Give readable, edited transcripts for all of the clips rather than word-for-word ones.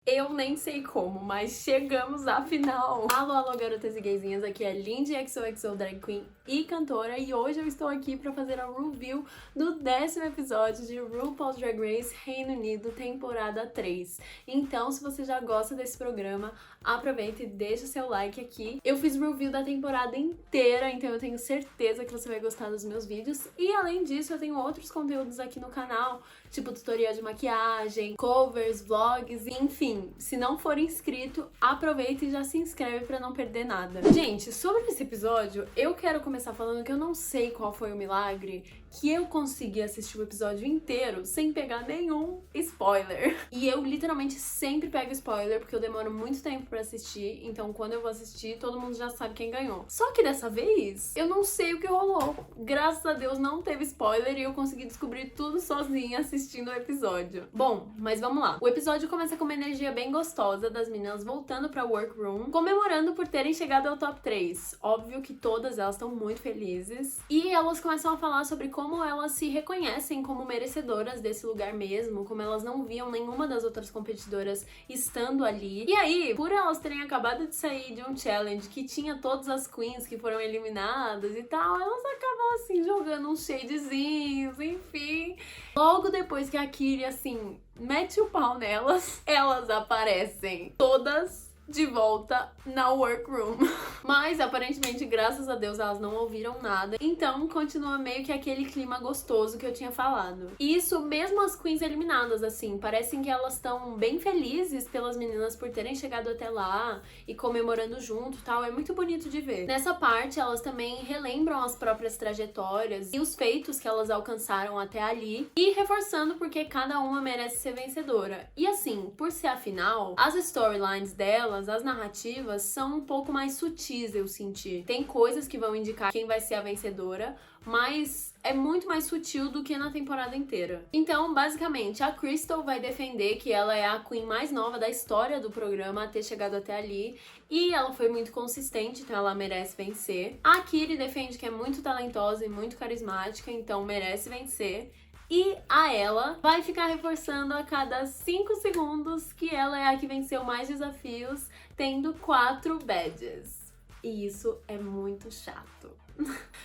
Eu nem sei como, mas chegamos à final! Alô, alô, garotas e gaysinhas, aqui é Lindy XOXO Drag Queen e cantora, e hoje eu estou aqui pra fazer a review do 10º episódio de RuPaul's Drag Race Reino Unido, temporada 3. Então, se você já gosta desse programa, aproveita e deixa seu like aqui. Eu fiz review da temporada inteira, então eu tenho certeza que você vai gostar dos meus vídeos. E além disso, eu tenho outros conteúdos aqui no canal, tipo tutorial de maquiagem, covers, vlogs, enfim. Se não for inscrito, aproveita e já se inscreve pra não perder nada. Gente, sobre esse episódio, eu quero começar falando que eu não sei qual foi o milagre que eu consegui assistir o episódio inteiro sem pegar nenhum spoiler. E eu literalmente sempre pego spoiler, porque eu demoro muito tempo pra assistir, então quando eu vou assistir, todo mundo já sabe quem ganhou. Só que dessa vez, eu não sei o que rolou. Graças a Deus não teve spoiler e eu consegui descobrir tudo sozinha assistindo o episódio. Bom, mas vamos lá. O episódio começa com uma energia bem gostosa das meninas voltando pra workroom, comemorando por terem chegado ao top 3. Óbvio que todas elas estão muito felizes. E elas começam a falar sobre como elas se reconhecem como merecedoras desse lugar mesmo, como elas não viam nenhuma das outras competidoras estando ali. E aí, por elas terem acabado de sair de um challenge que tinha todas as queens que foram eliminadas e tal, elas acabam assim jogando uns shadezinhos, enfim. Logo depois que a Kiri, assim, mete o pau nelas, elas aparecem todas de volta na workroom. Mas, aparentemente, graças a Deus, elas não ouviram nada. Então, continua meio que aquele clima gostoso que eu tinha falado. E isso, mesmo as queens eliminadas, assim, parecem que elas estão bem felizes pelas meninas por terem chegado até lá e comemorando junto e tal. É muito bonito de ver. Nessa parte, elas também relembram as próprias trajetórias e os feitos que elas alcançaram até ali e reforçando porque cada uma merece ser vencedora. E assim, por ser a final, as storylines delas, as narrativas, são um pouco mais sutis, eu senti. Tem coisas que vão indicar quem vai ser a vencedora, mas é muito mais sutil do que na temporada inteira. Então, basicamente, a Crystal vai defender que ela é a queen mais nova da história do programa a ter chegado até ali, e ela foi muito consistente, então ela merece vencer. A Kiri defende que é muito talentosa e muito carismática, então merece vencer. E a ela vai ficar reforçando a cada 5 segundos que ela é a que venceu mais desafios, tendo 4 badges. E isso é muito chato.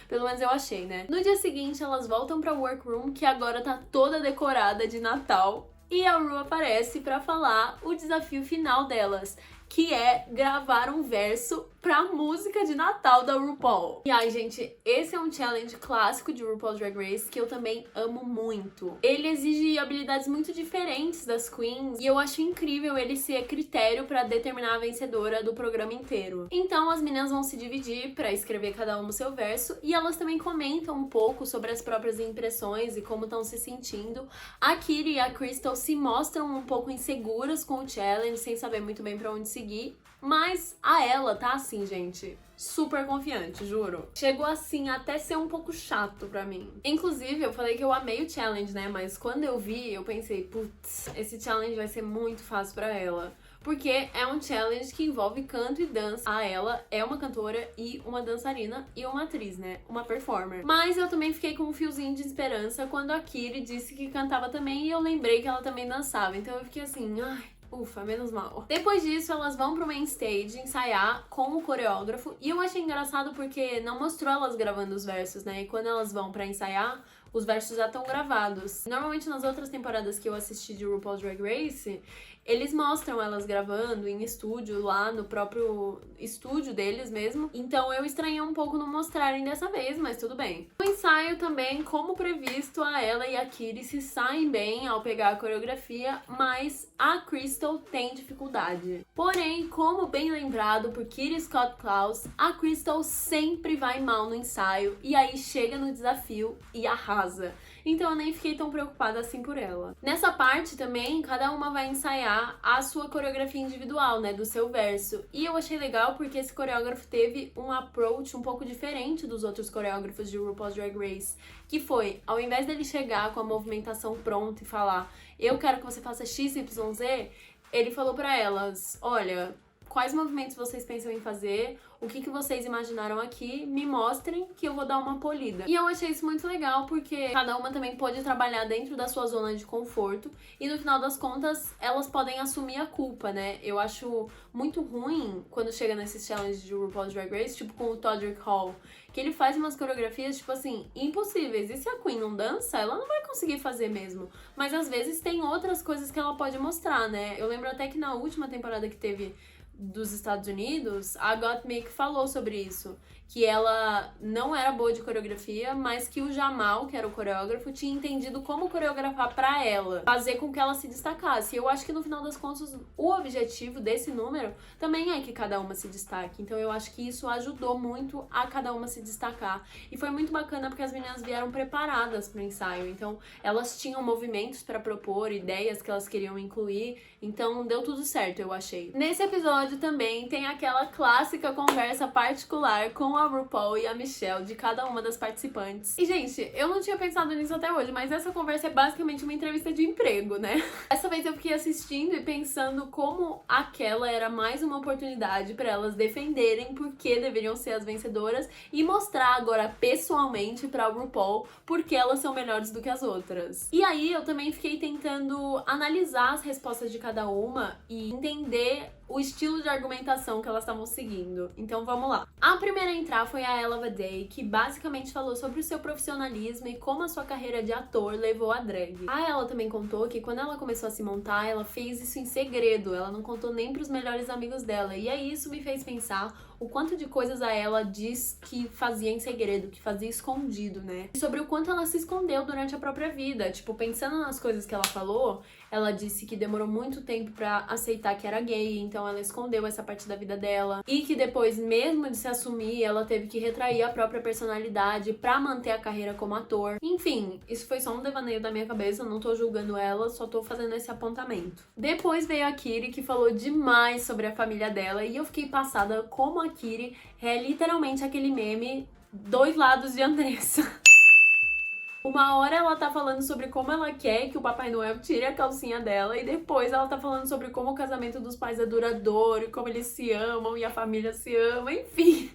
Pelo menos eu achei, né? No dia seguinte, elas voltam pra workroom, que agora tá toda decorada de Natal. E a Ru aparece pra falar o desafio final delas, que é gravar um verso pra música de Natal da RuPaul. E ai, gente, esse é um challenge clássico de RuPaul's Drag Race que eu também amo muito. Ele exige habilidades muito diferentes das queens e eu acho incrível ele ser critério pra determinar a vencedora do programa inteiro. Então as meninas vão se dividir pra escrever cada uma o seu verso e elas também comentam um pouco sobre as próprias impressões e como estão se sentindo. A Kiri e a Crystal se mostram um pouco inseguras com o challenge, sem saber muito bem pra onde seguir, mas a ela tá assim, gente, super confiante, juro. Chegou assim até ser um pouco chato pra mim. Inclusive, eu falei que eu amei o challenge, né? Mas quando eu vi, eu pensei, putz, esse challenge vai ser muito fácil pra ela. Porque é um challenge que envolve canto e dança. A ela é uma cantora e uma dançarina e uma atriz, né? Uma performer. Mas eu também fiquei com um fiozinho de esperança quando a Kiri disse que cantava também e eu lembrei que ela também dançava. Então eu fiquei assim, ai, ufa, menos mal. Depois disso, elas vão pro main stage ensaiar com o coreógrafo. E eu achei engraçado porque não mostrou elas gravando os versos, né? E quando elas vão pra ensaiar, os versos já estão gravados. Normalmente nas outras temporadas que eu assisti de RuPaul's Drag Race, eles mostram elas gravando em estúdio, lá no próprio estúdio deles mesmo. Então eu estranhei um pouco não mostrarem dessa vez, mas tudo bem. No ensaio também, como previsto, a ela e a Kiri se saem bem ao pegar a coreografia, mas a Crystal tem dificuldade. Porém, como bem lembrado por Kitty Scott Klaus, a Crystal sempre vai mal no ensaio e aí chega no desafio e arrasa. Então eu nem fiquei tão preocupada assim por ela. Nessa parte também, cada uma vai ensaiar a sua coreografia individual, né, do seu verso. E eu achei legal porque esse coreógrafo teve um approach um pouco diferente dos outros coreógrafos de RuPaul's Drag Race, que foi, ao invés dele chegar com a movimentação pronta e falar, eu quero que você faça XYZ, ele falou pra elas, olha, quais movimentos vocês pensam em fazer, o que vocês imaginaram aqui, me mostrem que eu vou dar uma polida. E eu achei isso muito legal porque cada uma também pode trabalhar dentro da sua zona de conforto e no final das contas elas podem assumir a culpa, né? Eu acho muito ruim quando chega nesses challenges de RuPaul's Drag Race, tipo com o Todrick Hall, que ele faz umas coreografias, tipo assim, impossíveis. E se a Queen não dança, ela não vai conseguir fazer mesmo. Mas às vezes tem outras coisas que ela pode mostrar, né? Eu lembro até que na última temporada que teve dos Estados Unidos, a Gottmik falou sobre isso, que ela não era boa de coreografia, mas que o Jamal, que era o coreógrafo, tinha entendido como coreografar pra ela, fazer com que ela se destacasse. E eu acho que no final das contas, o objetivo desse número também é que cada uma se destaque. Então eu acho que isso ajudou muito a cada uma se destacar. E foi muito bacana porque as meninas vieram preparadas pro ensaio. Então elas tinham movimentos pra propor, ideias que elas queriam incluir. Então deu tudo certo, eu achei. Nesse episódio também tem aquela clássica conversa particular com a RuPaul e a Michelle, de cada uma das participantes. E, gente, eu não tinha pensado nisso até hoje, mas essa conversa é basicamente uma entrevista de emprego, né? Essa vez eu fiquei assistindo e pensando como aquela era mais uma oportunidade pra elas defenderem por que deveriam ser as vencedoras e mostrar agora pessoalmente pra RuPaul por que elas são melhores do que as outras. E aí eu também fiquei tentando analisar as respostas de cada uma e entender o estilo de argumentação que elas estavam seguindo. Então vamos lá. A primeira a entrar foi a Ella Vaday, que basicamente falou sobre o seu profissionalismo e como a sua carreira de ator levou a drag. A Ella também contou que quando ela começou a se montar, ela fez isso em segredo, ela não contou nem pros melhores amigos dela. E aí isso me fez pensar o quanto de coisas a ela diz que fazia em segredo, que fazia escondido, né? E sobre o quanto ela se escondeu durante a própria vida. Tipo, pensando nas coisas que ela falou, ela disse que demorou muito tempo pra aceitar que era gay, então ela escondeu essa parte da vida dela. E que depois, mesmo de se assumir, ela teve que retrair a própria personalidade pra manter a carreira como ator. Enfim, isso foi só um devaneio da minha cabeça, eu não tô julgando ela, só tô fazendo esse apontamento. Depois veio a Kiri, que falou demais sobre a família dela, e eu fiquei passada como a Kiri é literalmente aquele meme dois lados de Andressa. Uma hora ela tá falando sobre como ela quer que o Papai Noel tire a calcinha dela e depois ela tá falando sobre como o casamento dos pais é duradouro e como eles se amam e a família se ama, enfim.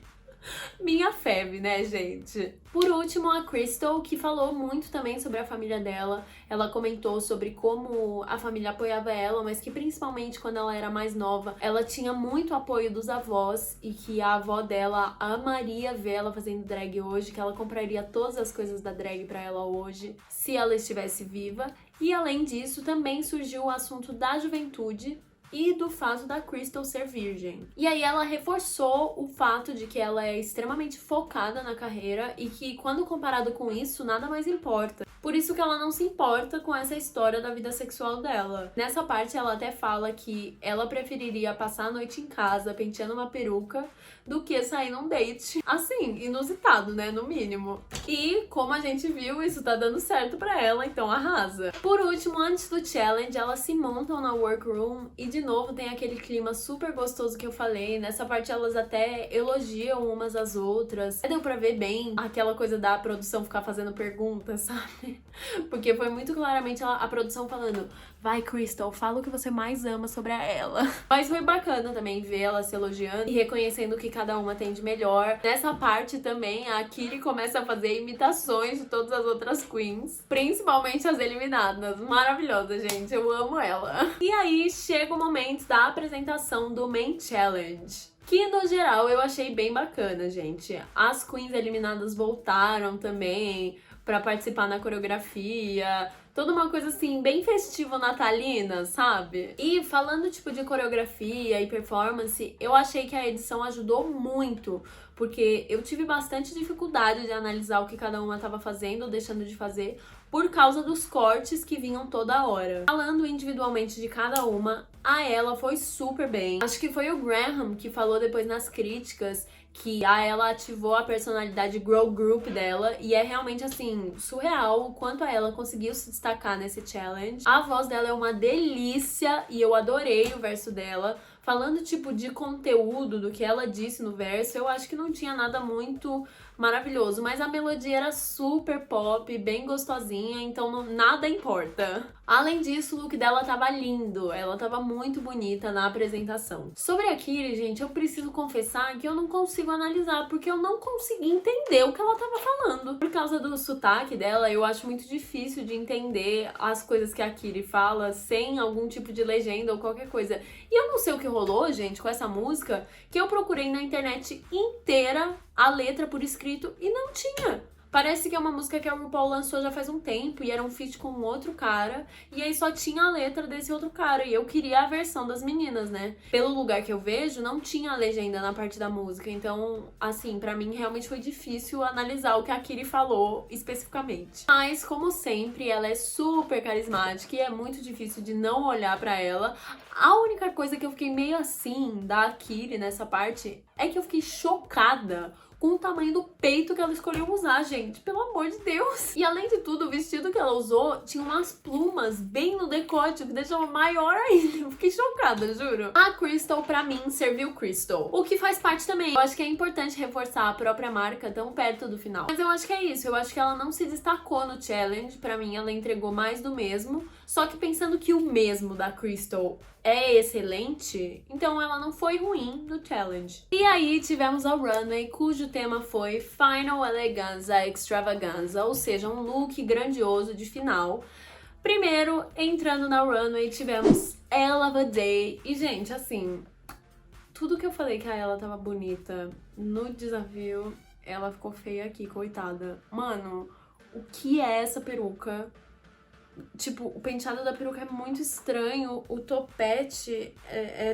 Minha febe, né, gente? Por último, a Crystal, que falou muito também sobre a família dela. Ela comentou sobre como a família apoiava ela, mas que principalmente quando ela era mais nova, ela tinha muito apoio dos avós e que a avó dela amaria ver ela fazendo drag hoje, que ela compraria todas as coisas da drag pra ela hoje, se ela estivesse viva. E além disso, também surgiu o assunto da juventude e do fato da Crystal ser virgem. E aí ela reforçou o fato de que ela é extremamente focada na carreira e que, quando comparado com isso, nada mais importa. Por isso que ela não se importa com essa história da vida sexual dela. Nessa parte ela até fala que ela preferiria passar a noite em casa penteando uma peruca do que sair num date. Assim, inusitado, né? No mínimo. E, como a gente viu, isso tá dando certo pra ela, então arrasa. Por último, antes do challenge, elas se montam na workroom e, de novo, tem aquele clima super gostoso que eu falei. Nessa parte, elas até elogiam umas às outras. Deu pra ver bem aquela coisa da produção ficar fazendo perguntas, sabe? Porque foi muito claramente a produção falando: vai, Crystal, fala o que você mais ama sobre a Ella. Mas foi bacana também ver ela se elogiando e reconhecendo o que cada uma tem de melhor. Nessa parte também, a Kiri começa a fazer imitações de todas as outras queens, principalmente as eliminadas. Maravilhosa, gente, eu amo ela. E aí chega o momento da apresentação do Main Challenge, que, no geral, eu achei bem bacana, gente. As queens eliminadas voltaram também pra participar na coreografia. Toda uma coisa, assim, bem festiva natalina, sabe? E falando, tipo, de coreografia e performance, eu achei que a edição ajudou muito, porque eu tive bastante dificuldade de analisar o que cada uma tava fazendo ou deixando de fazer, por causa dos cortes que vinham toda hora. Falando individualmente de cada uma, a Ella foi super bem. Acho que foi o Graham que falou depois nas críticas que ela ativou a personalidade girl group dela e é realmente, assim, surreal o quanto ela conseguiu se destacar nesse challenge. A voz dela é uma delícia e eu adorei o verso dela. Falando, tipo, de conteúdo, do que ela disse no verso, eu acho que não tinha nada muito maravilhoso, mas a melodia era super pop, bem gostosinha, então nada importa. Além disso, o look dela tava lindo, ela tava muito bonita na apresentação. Sobre a Kiri, gente, eu preciso confessar que eu não consigo analisar, porque eu não consegui entender o que ela tava falando. Por causa do sotaque dela, eu acho muito difícil de entender as coisas que a Kiri fala sem algum tipo de legenda ou qualquer coisa. E eu não sei o que rolou, gente, com essa música, que eu procurei na internet inteira a letra por escrito e não tinha. Parece que é uma música que a RuPaul lançou já faz um tempo e era um feat com um outro cara, e aí só tinha a letra desse outro cara, e eu queria a versão das meninas, né? Pelo lugar que eu vejo, não tinha a legenda na parte da música, então, assim, pra mim realmente foi difícil analisar o que a Kiri falou especificamente. Mas, como sempre, ela é super carismática e é muito difícil de não olhar pra ela. A única coisa que eu fiquei meio assim da Kiri nessa parte é que eu fiquei chocada com o tamanho do peito que ela escolheu usar, gente. Pelo amor de Deus. E além de tudo, o vestido que ela usou tinha umas plumas bem no decote, o que deixava maior ainda. Eu fiquei chocada, juro. A Crystal, pra mim, serviu Crystal. O que faz parte também. Eu acho que é importante reforçar a própria marca tão perto do final. Mas eu acho que é isso. Eu acho que ela não se destacou no challenge. Pra mim, ela entregou mais do mesmo. Só que pensando que o mesmo da Crystal é excelente, então ela não foi ruim no challenge. E aí tivemos a runway, cujo tema foi Final Eleganza Extravaganza, ou seja, um look grandioso de final. Primeiro, entrando na runway, tivemos Ella Vaday. E, gente, assim, tudo que eu falei que a Ella tava bonita no desafio, ela ficou feia aqui, coitada. Mano, o que é essa peruca? Tipo, o penteado da peruca é muito estranho, o topete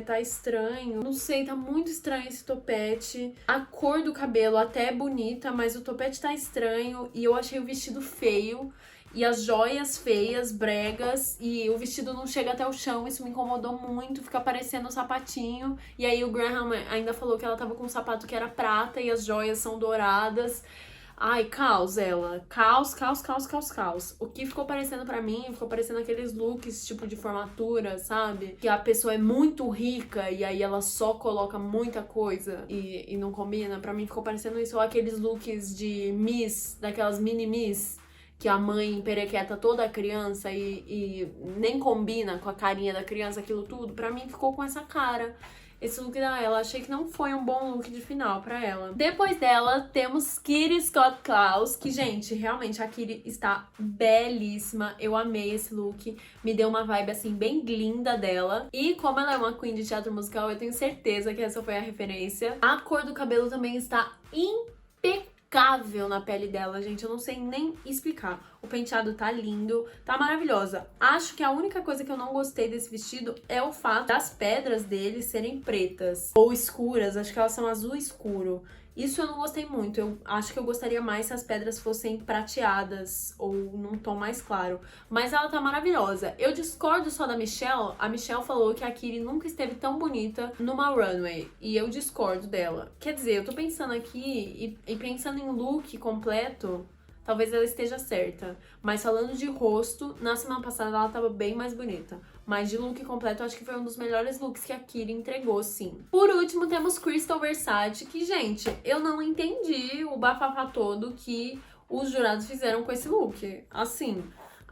tá estranho. Não sei, tá muito estranho esse topete. A cor do cabelo até é bonita, mas o topete tá estranho e eu achei o vestido feio. E as joias feias, bregas, e o vestido não chega até o chão, isso me incomodou muito, fica parecendo um sapatinho. E aí o Graham ainda falou que ela tava com um sapato que era prata e as joias são douradas. Ai, caos ela. Caos, caos, caos, caos, caos. O que ficou parecendo pra mim, ficou parecendo aqueles looks tipo de formatura, sabe? Que a pessoa é muito rica e aí ela só coloca muita coisa e não combina. Pra mim ficou parecendo isso. Ou aqueles looks de Miss, daquelas mini Miss, que a mãe emperequeta toda a criança e nem combina com a carinha da criança, aquilo tudo. Pra mim ficou com essa cara. Esse look da Ella, achei que não foi um bom look de final pra ela. Depois dela, temos Kitty Scott Claus, que, gente, realmente a Kitty está belíssima. Eu amei esse look, me deu uma vibe, assim, bem linda dela. E como ela é uma queen de teatro musical, eu tenho certeza que essa foi a referência. A cor do cabelo também está impecável na pele dela, gente, eu não sei nem explicar. O penteado tá lindo, tá maravilhosa. Acho que a única coisa que eu não gostei desse vestido é o fato das pedras dele serem pretas ou escuras, acho que elas são azul escuro. Isso eu não gostei muito, eu acho que eu gostaria mais se as pedras fossem prateadas ou num tom mais claro. Mas ela tá maravilhosa. Eu discordo só da Michelle. A Michelle falou que a Kitty nunca esteve tão bonita numa runway. E eu discordo dela. Quer dizer, eu tô pensando aqui e pensando em look completo, talvez ela esteja certa. Mas falando de rosto, na semana passada ela tava bem mais bonita. Mas de look completo, eu acho que foi um dos melhores looks que a Kitty entregou, sim. Por último, temos Crystal Versace, que, gente, eu não entendi o bafafá todo que os jurados fizeram com esse look. Assim,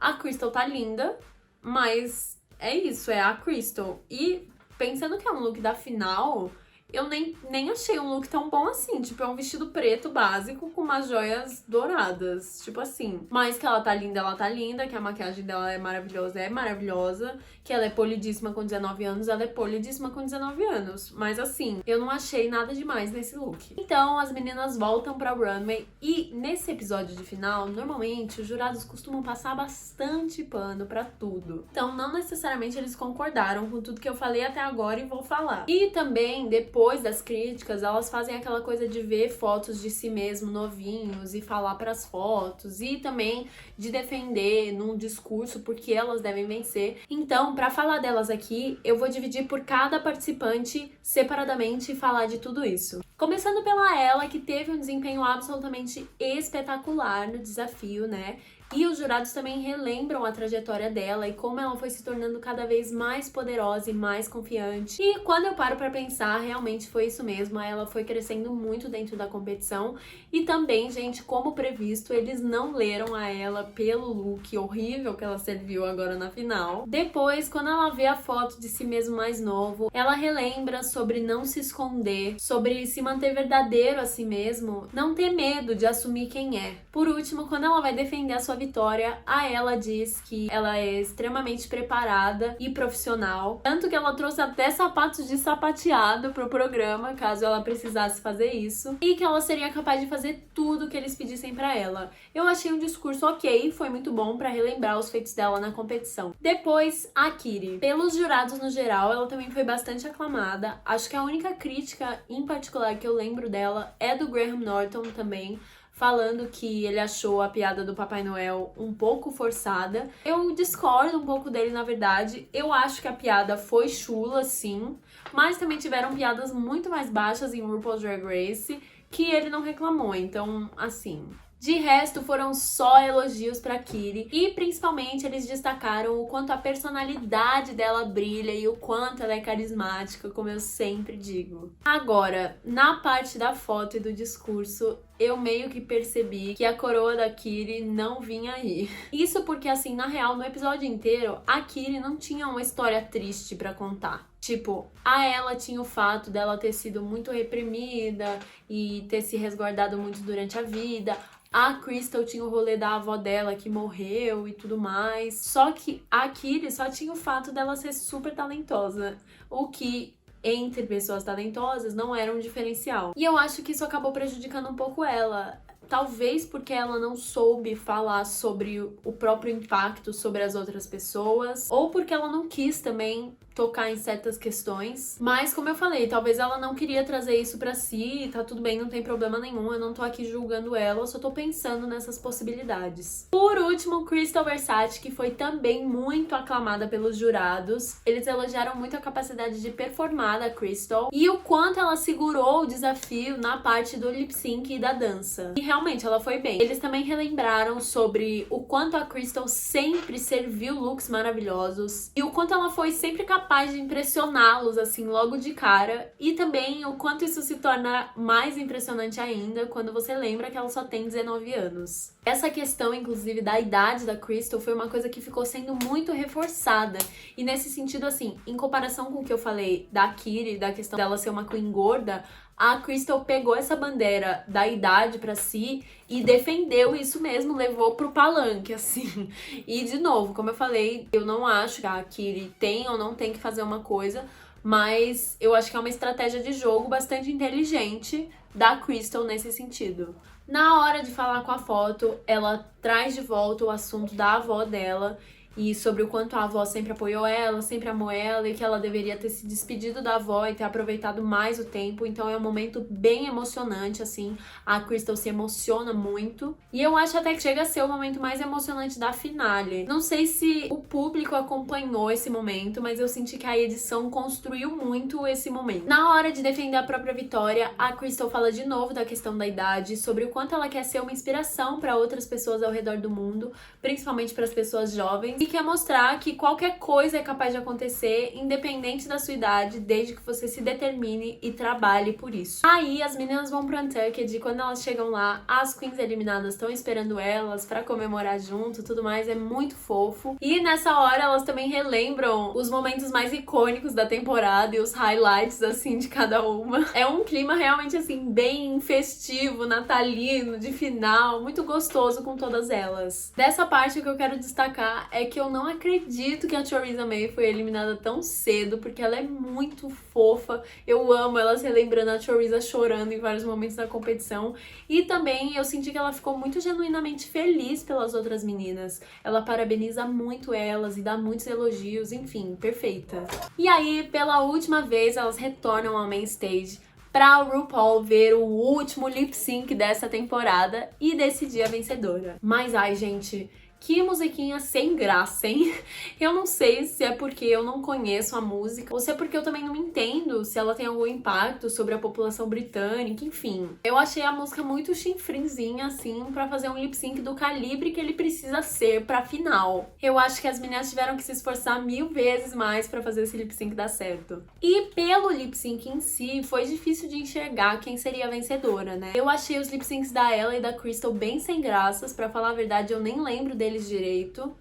a Crystal tá linda, mas é isso, é a Crystal. E pensando que é um look da final, eu nem achei um look tão bom assim. Tipo, é um vestido preto básico com umas joias douradas. Tipo assim. Mas que ela tá linda. Que a maquiagem dela é maravilhosa. Que ela é polidíssima com 19 anos, ela é polidíssima com 19 anos. Mas assim, eu não achei nada demais nesse look. Então, as meninas voltam pra runway. E nesse episódio de final, normalmente, os jurados costumam passar bastante pano pra tudo. Então, não necessariamente eles concordaram com tudo que eu falei até agora e vou falar. E também, depois depois das críticas, elas fazem aquela coisa de ver fotos de si mesmo novinhos e falar pras fotos, e também de defender num discurso porque elas devem vencer. Então, pra falar delas aqui, eu vou dividir por cada participante separadamente e falar de tudo isso. Começando pela Ella, que teve um desempenho absolutamente espetacular no desafio, né? E os jurados também relembram a trajetória dela e como ela foi se tornando cada vez mais poderosa e mais confiante. E quando eu paro pra pensar, realmente foi isso mesmo. Ela foi crescendo muito dentro da competição. E também, gente, como previsto, eles não leram a ela pelo look horrível que ela serviu agora na final. Depois, quando ela vê a foto de si mesmo mais novo, ela relembra sobre não se esconder, sobre se manter verdadeiro a si mesmo, não ter medo de assumir quem é. Por último, quando ela vai defender a sua vitória, a ela diz que ela é extremamente preparada e profissional, tanto que ela trouxe até sapatos de sapateado pro programa, caso ela precisasse fazer isso, e que ela seria capaz de fazer tudo que eles pedissem pra ela. Eu achei um discurso ok, foi muito bom pra relembrar os feitos dela na competição. Depois, a Kiri. Pelos jurados no geral, ela também foi bastante aclamada. Acho que a única crítica em particular que eu lembro dela é do Graham Norton também, falando que ele achou a piada do Papai Noel um pouco forçada. Eu discordo um pouco dele, na verdade. Eu acho que a piada foi chula, sim, mas também tiveram piadas muito mais baixas em RuPaul's Drag Race que ele não reclamou, então, assim... De resto, foram só elogios pra Kiri e principalmente eles destacaram o quanto a personalidade dela brilha e o quanto ela é carismática, como eu sempre digo. Agora, na parte da foto e do discurso, eu meio que percebi que a coroa da Kiri não vinha aí. Isso porque, assim, na real, no episódio inteiro, a Kiri não tinha uma história triste pra contar. Tipo, a ela tinha o fato dela ter sido muito reprimida e ter se resguardado muito durante a vida. A Crystal tinha o rolê da avó dela que morreu e tudo mais. Só que a Kiri só tinha o fato dela ser super talentosa. O que, entre pessoas talentosas, não era um diferencial. E eu acho que isso acabou prejudicando um pouco ela. Talvez porque ela não soube falar sobre o próprio impacto sobre as outras pessoas. Ou porque ela não quis também tocar em certas questões. Mas, como eu falei, talvez ela não queria trazer isso pra si, tá tudo bem, não tem problema nenhum, eu não tô aqui julgando ela, eu só tô pensando nessas possibilidades. Por último, Crystal Versace, que foi também muito aclamada pelos jurados. Eles elogiaram muito a capacidade de performar da Crystal e o quanto ela segurou o desafio na parte do lip sync e da dança. E realmente, ela foi bem. Eles também relembraram sobre o quanto a Crystal sempre serviu looks maravilhosos e o quanto ela foi sempre capaz de impressioná-los, assim, logo de cara. E também o quanto isso se torna mais impressionante ainda quando você lembra que ela só tem 19 anos. Essa questão, inclusive, da idade da Crystal foi uma coisa que ficou sendo muito reforçada. E nesse sentido, assim, em comparação com o que eu falei da Kiri, da questão dela ser uma queen gorda, a Crystal pegou essa bandeira da idade pra si e defendeu isso mesmo, levou pro palanque, assim. E, de novo, como eu falei, eu não acho que a Kiri tem ou não tem que fazer uma coisa, mas eu acho que é uma estratégia de jogo bastante inteligente da Crystal nesse sentido. Na hora de falar com a foto, ela traz de volta o assunto da avó dela e sobre o quanto a avó sempre apoiou ela, sempre amou ela e que ela deveria ter se despedido da avó e ter aproveitado mais o tempo. Então é um momento bem emocionante, assim. A Crystal se emociona muito. E eu acho até que chega a ser o momento mais emocionante da finale. Não sei se o público acompanhou esse momento, mas eu senti que a edição construiu muito esse momento. Na hora de defender a própria vitória, a Crystal fala de novo da questão da idade, sobre o quanto ela quer ser uma inspiração para outras pessoas ao redor do mundo, principalmente para as pessoas jovens. E quer mostrar que qualquer coisa é capaz de acontecer, independente da sua idade, desde que você se determine e trabalhe por isso. Aí as meninas vão pro Untucked e quando elas chegam lá, as queens eliminadas estão esperando elas pra comemorar junto, tudo mais, é muito fofo. E nessa hora elas também relembram os momentos mais icônicos da temporada e os highlights, assim, de cada uma. É um clima realmente, assim, bem festivo, natalino, de final, muito gostoso com todas elas. Dessa parte, o que eu quero destacar é que eu não acredito que a Theresa May foi eliminada tão cedo, porque ela é muito fofa. Eu amo ela se lembrando a Theresa chorando em vários momentos da competição. E também eu senti que ela ficou muito genuinamente feliz pelas outras meninas. Ela parabeniza muito elas e dá muitos elogios, enfim, perfeita. E aí, pela última vez, elas retornam ao main stage pra RuPaul ver o último lip sync dessa temporada e decidir a vencedora. Mas ai, gente, que musiquinha sem graça, hein? Eu não sei se é porque eu não conheço a música ou se é porque eu também não entendo se ela tem algum impacto sobre a população britânica, enfim. Eu achei a música muito chinfrinzinha, assim, pra fazer um lip sync do calibre que ele precisa ser pra final. Eu acho que as meninas tiveram que se esforçar 1000 vezes mais pra fazer esse lip sync dar certo. E pelo lip sync em si, foi difícil de enxergar quem seria a vencedora, né? Eu achei os lip syncs da Ella e da Crystal bem sem graças, pra falar a verdade, eu nem lembro deles direito.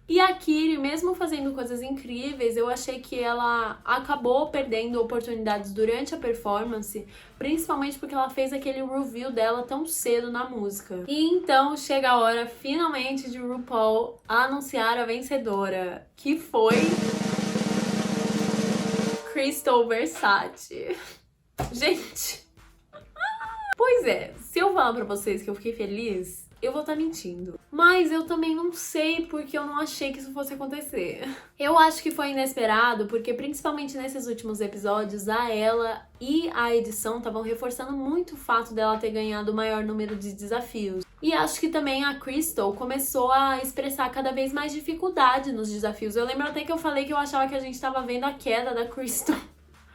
E a Kiri, mesmo fazendo coisas incríveis, eu achei que ela acabou perdendo oportunidades durante a performance, principalmente porque ela fez aquele reveal dela tão cedo na música. E então chega a hora, finalmente, de RuPaul anunciar a vencedora, que foi Crystal Versace. Gente, pois é, se eu falar pra vocês que eu fiquei feliz, eu vou estar mentindo. Mas eu também não sei porque eu não achei que isso fosse acontecer. Eu acho que foi inesperado porque, principalmente nesses últimos episódios, a Ella e a edição estavam reforçando muito o fato dela ter ganhado o maior número de desafios. E acho que também a Crystal começou a expressar cada vez mais dificuldade nos desafios. Eu lembro até que eu falei que eu achava que a gente estava vendo a queda da Crystal.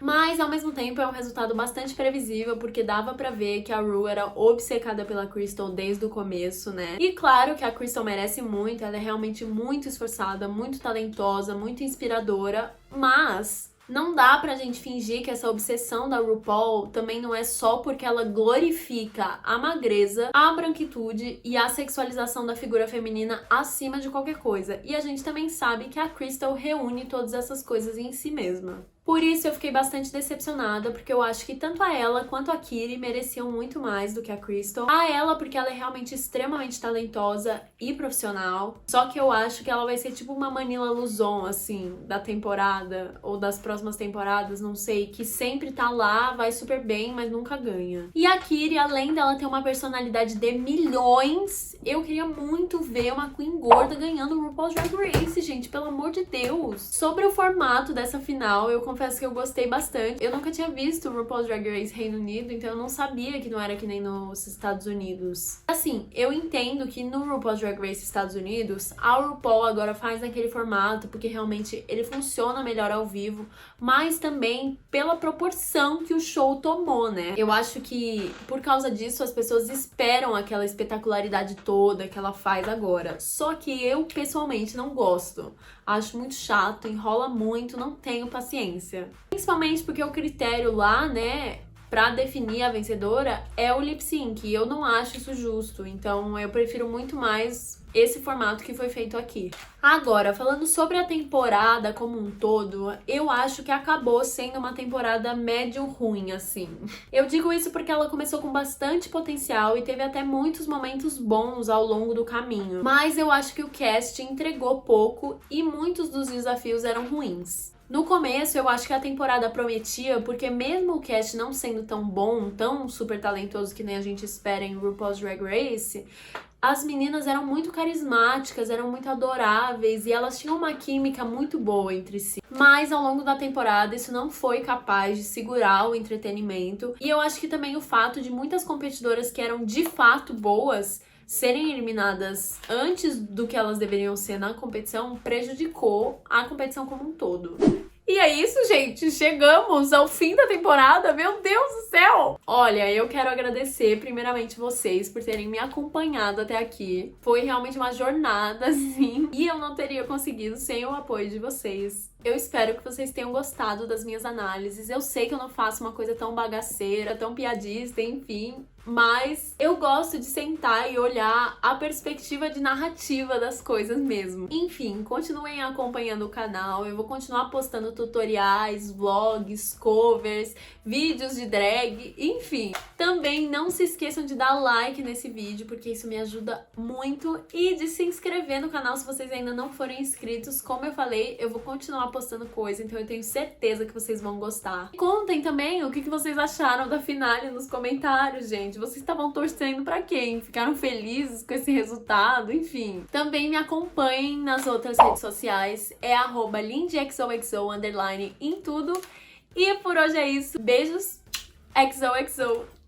Mas, ao mesmo tempo, é um resultado bastante previsível, porque dava pra ver que a Ru era obcecada pela Crystal desde o começo, né? E claro que a Crystal merece muito, ela é realmente muito esforçada, muito talentosa, muito inspiradora, mas não dá pra gente fingir que essa obsessão da RuPaul também não é só porque ela glorifica a magreza, a branquitude e a sexualização da figura feminina acima de qualquer coisa. E a gente também sabe que a Crystal reúne todas essas coisas em si mesma. Por isso eu fiquei bastante decepcionada, porque eu acho que tanto a ela quanto a Kiri mereciam muito mais do que a Crystal. A ela porque ela é realmente extremamente talentosa e profissional, só que eu acho que ela vai ser tipo uma Manila Luzon, assim, da temporada, ou das próximas temporadas, não sei, que sempre tá lá, vai super bem, mas nunca ganha. E a Kiri, além dela ter uma personalidade de milhões, eu queria muito ver uma Queen gorda ganhando o RuPaul's Drag Race, gente, pelo amor de Deus. Sobre o formato dessa final, eu confesso que eu gostei bastante. Eu nunca tinha visto o RuPaul's Drag Race Reino Unido, então eu não sabia que não era que nem nos Estados Unidos. Assim, eu entendo que no RuPaul's Drag Race Estados Unidos, a RuPaul agora faz naquele formato, porque realmente ele funciona melhor ao vivo, mas também pela proporção que o show tomou, né? Eu acho que por causa disso as pessoas esperam aquela espetacularidade toda que ela faz agora. Só que eu, pessoalmente, não gosto. Acho muito chato, enrola muito, não tenho paciência. Principalmente porque o critério lá, né, pra definir a vencedora é o lip sync. E eu não acho isso justo. Então eu prefiro muito mais esse formato que foi feito aqui. Agora, falando sobre a temporada como um todo, eu acho que acabou sendo uma temporada médio ruim, assim. Eu digo isso porque ela começou com bastante potencial e teve até muitos momentos bons ao longo do caminho. Mas eu acho que o cast entregou pouco e muitos dos desafios eram ruins. No começo, eu acho que a temporada prometia, porque mesmo o cast não sendo tão bom, tão super talentoso que nem a gente espera em RuPaul's Drag Race, as meninas eram muito carismáticas, eram muito adoráveis e elas tinham uma química muito boa entre si. Mas ao longo da temporada isso não foi capaz de segurar o entretenimento. E eu acho que também o fato de muitas competidoras que eram de fato boas serem eliminadas antes do que elas deveriam ser na competição prejudicou a competição como um todo. E é isso, gente. Chegamos ao fim da temporada. Meu Deus do céu! Olha, eu quero agradecer primeiramente vocês por terem me acompanhado até aqui. Foi realmente uma jornada, assim. E eu não teria conseguido sem o apoio de vocês. Eu espero que vocês tenham gostado das minhas análises. Eu sei que eu não faço uma coisa tão bagaceira, tão piadista, enfim, mas eu gosto de sentar e olhar a perspectiva de narrativa das coisas mesmo. Enfim, continuem acompanhando o canal, eu vou continuar postando tutoriais, vlogs, covers, vídeos de drag, enfim. Também não se esqueçam de dar like nesse vídeo, porque isso me ajuda muito, e de se inscrever no canal se vocês ainda não forem inscritos. Como eu falei, eu vou continuar postando coisa, então eu tenho certeza que vocês vão gostar. Contem também o que vocês acharam da finale nos comentários, gente. Vocês estavam torcendo pra quem? Ficaram felizes com esse resultado? Enfim. Também me acompanhem nas outras redes sociais. É @lindyxoxo_ em tudo. E por hoje é isso. Beijos. XOXO.